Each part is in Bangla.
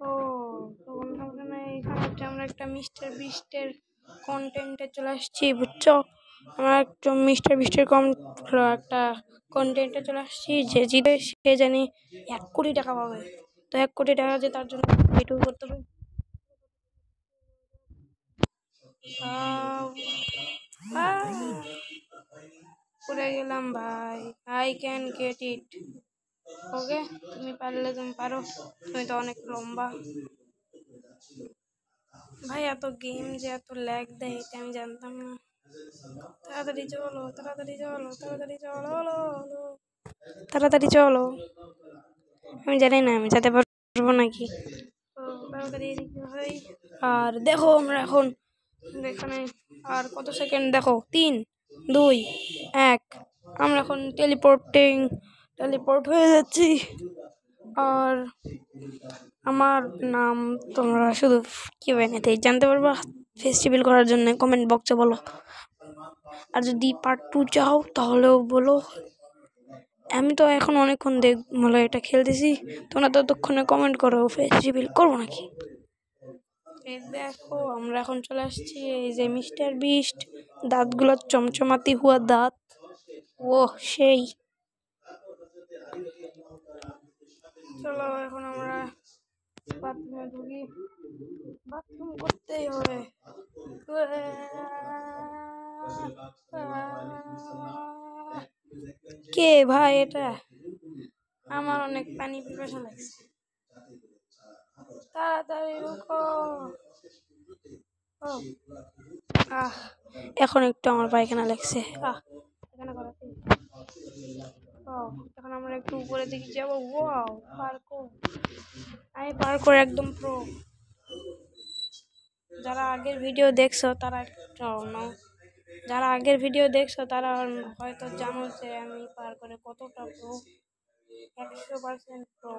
ও তো বন্ধুরা, এখানে হচ্ছে আমরা একটা মিস্টার বিস্টের কন্টেন্টে চলে আসছি, বুঝছো? আমরা একটু মিস্টার বিস্টের একটা কন্টেন্টে চলে আসছি, যে জিতে সে জানি 1 কোটি টাকা পাবে। তো 1 কোটি টাকা যে তার জন্য এটুকু করতে হবে। পড়ে গেলাম ভাই, আই ক্যান গেট ইট। ওকে, তুমি পারলে তুমি পারো, তুমি তো অনেক লম্বা। ভাই এত গেম যে এত ল্যাগ দেয় এটা আমি জানতাম না। তাড়াতাড়ি চলো, তাড়াতাড়ি চলো, তাড়াতাড়ি চলো, তাড়াতাড়ি চলো। আমি জানি না আমি যেতে পারবো নাকি, তো তাড়াতাড়ি এদিকে ভাই। আর দেখো আমরা এখন এখানে আর কত সেকেন্ড দেখো, 3, 2, 1। আমরা এখন টেলিপোর্ট হয়ে যাচ্ছি। আর আমার নাম তোমরা শুধু কি বানাতে জানতে পারবা ফেস্টিভ্যাল করার জন্য কমেন্ট বক্সে বলো। আর যদি পার্ট 2 চাও তাহলেও বলো। আমি তো এখন অনেকক্ষণ মানে এটা খেলতেছি, তোমরা ততক্ষণে কমেন্ট করো ফেস্টিভ্যাল করবো নাকি। দেখো আমরা এখন চলে আসছি এই যে মিস্টার বিস্ট, দাঁতগুলো চমচমাতি হুয়া দাঁত। ও সেই, চলো এখন আমরা বাথরুমে ঢুকি, বাথরুম করতেই হবে। কে ভাই এটা? আমার অনেক পানি পিপাসা লাগছে, তাড়াতাড়ি রুকো। এখন একটু আমার পায়খানা লাগছে। এখন আমরা একটু উপরে দিকে যাবো। Wow, parkour! আমি পার্কোর একদম প্রো। যারা আগের ভিডিও দেখছো তারা হয়তো জানো যে আমি পার্কোরে কতটা প্রো। 100% প্রো।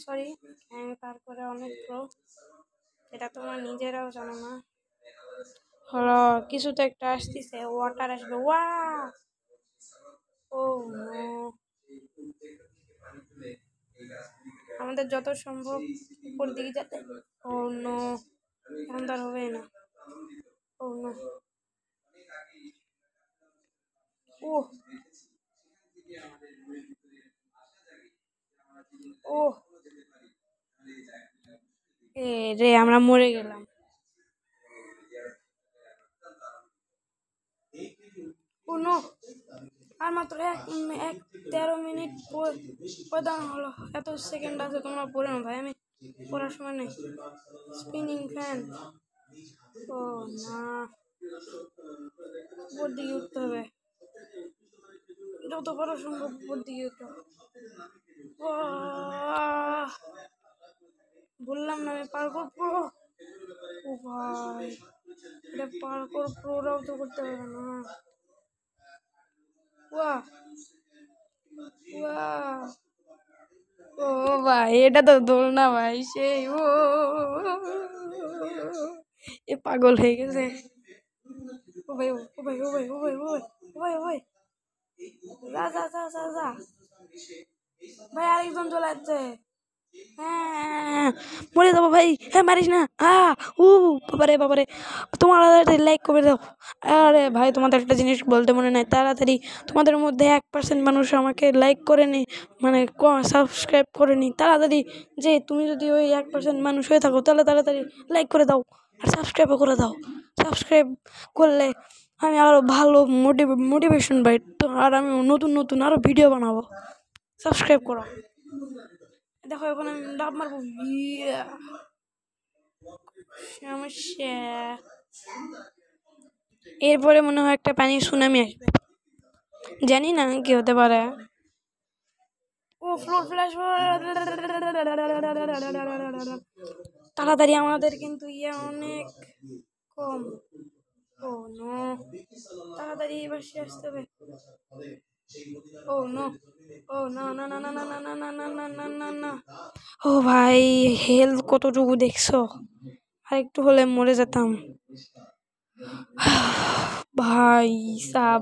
সরি, আমি পার্কোরে অনেক প্রো, এটা তোমরা নিজেরাও জানো না। হলো কিছু তো একটা আসতেছে, ওয়াটার আসবে। ওয়া, ও নো, আমাদের যত সম্ভব উপর দিকে যেতে। ও নো, এখন তার হবে না। ও নো, ও ও এ রে, আমরা মরে গেলাম। ও নো, আর মাত্র 13 মিনিট প্রদান হলো। এত সেকেন্ড আছে, তোমরা পড়ে না ভাই, আমি পড়ার সময় নেই। স্পিনিং ফ্যান, ও না, উপর দিকে উঠতে হবে, যত বড় সম্ভব উপর দিকে উঠতে হবে। বললাম না আমি পার্কোর প্রো। ও ভাই, এটা পার্কোর প্রোরাও তো করতে হবে না। ও ভাই, এটা তো দোলনা ভাই, সেই ও এ পাগল হয়ে গেছে। ও ভাই, ও ভাই, ও ভাই, ও ভাই, ও ভাই, ও ভাই, ও ভাই, যা যা যা যা যা ভাই, আরেকজন চলে যাচ্ছে। হ্যাঁ, মরে যাবো ভাই। হ্যাঁ, মারিস না। বাবারে বাবারে, তোমার লাইক করে দাও। আরে ভাই, তোমাদের একটা জিনিস বলতে মনে নাই, তাড়াতাড়ি তোমাদের মধ্যে 1% মানুষ আমাকে লাইক করে নি, মানে সাবস্ক্রাইব করে নি। তাড়াতাড়ি, যে তুমি যদি ওই 1% মানুষ হয়ে থাকো তাহলে তাড়াতাড়ি লাইক করে দাও আর সাবস্ক্রাইবও করে দাও। সাবস্ক্রাইব করলে আমি আরও ভালো মোটিভেশন পাই, তো আর আমি নতুন নতুন আরও ভিডিও বানাবো। সাবস্ক্রাইব করো। দেখো এখন আমি ডাব মারবো। সমস্যা, এরপরে মনে হয় একটা পানির সুনামি আসবে, জানি না কি হতে পারে। ও ফ্লোর ফ্ল্যাশ, তাড়াতাড়ি, আমাদের কিন্তু অনেক কম। ও নো, তাড়াতাড়ি এবার আসতে হবে। ও নো, ও না না না না না না না না না না না না। ও ভাই, হেলথ কতটুকু দেখছো? আর একটু হলে মরে যেতাম ভাই সাব।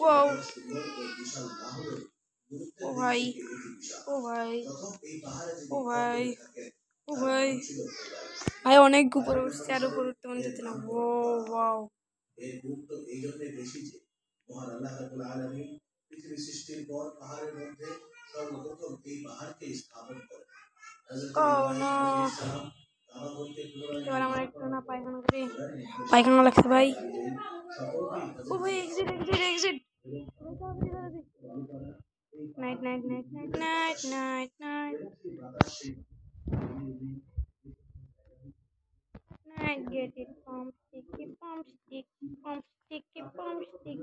ওয়াও ও ভাই ও ভাই ও ভাই ও ভাই ভাই অনেক উপরে উঠছে আর উপরে উঠতে মনে যাচ্ছে না ও ওয়াও ও নো এবার আমার একটু না পায়খানা করি পায়খানা লাগছে ভাই ও ভাই exit exit exit night night night night night night night night get it pump sticky pump stick pump sticky pump stick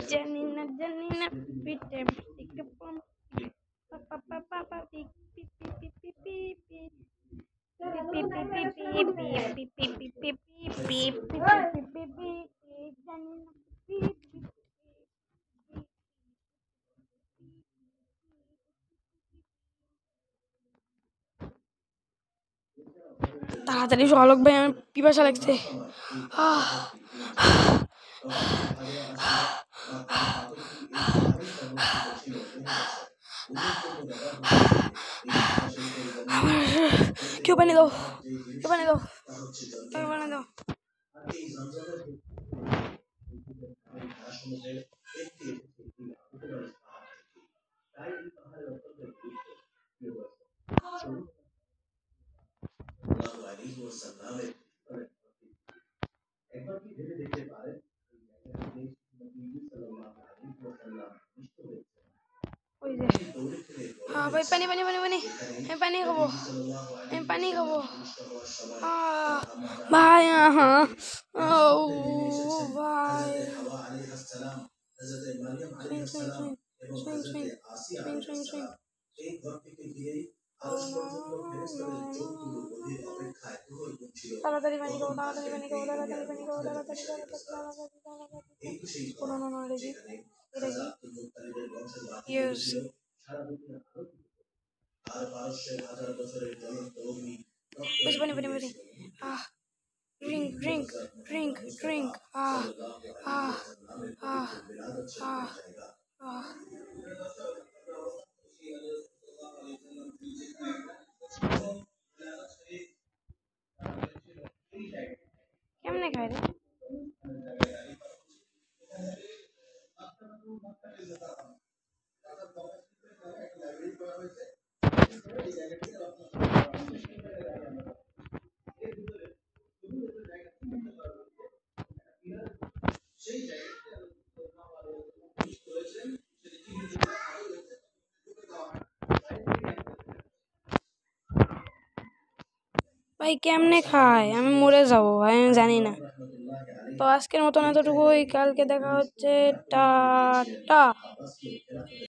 Janina Janina bitem sticky pump stick papa papa papa tick pip pip pip pip pip pip pip pip pip pip pip pip pip pip pip pip Janina pip pip তাড়াতাড়ি আলোক ভাই আমার পিপাসা লাগছে কেউ পানি দাও কেউ পানি দাও কেউ পানি দাও ভাই পানি পানি পানি পানি আমি পানি খাবো আমি পানি খাবো ভাই ভাই তাড়াতাড়ি পানি খাবো তাড়াতাড়ি পানি খাবো তাড়াতাড়ি পানি খাবো তাড়াতাড়ি তাড়াতাড়ি এটা কি ইয়েস পানি পানি পানি drink drink drink drink কেমনে খায় রে ভাই কেমনে খায় আমি মরে যাবো ভাই আমি জানি না তো আজকের মতন এতটুকুই কালকে দেখা হচ্ছে টাটা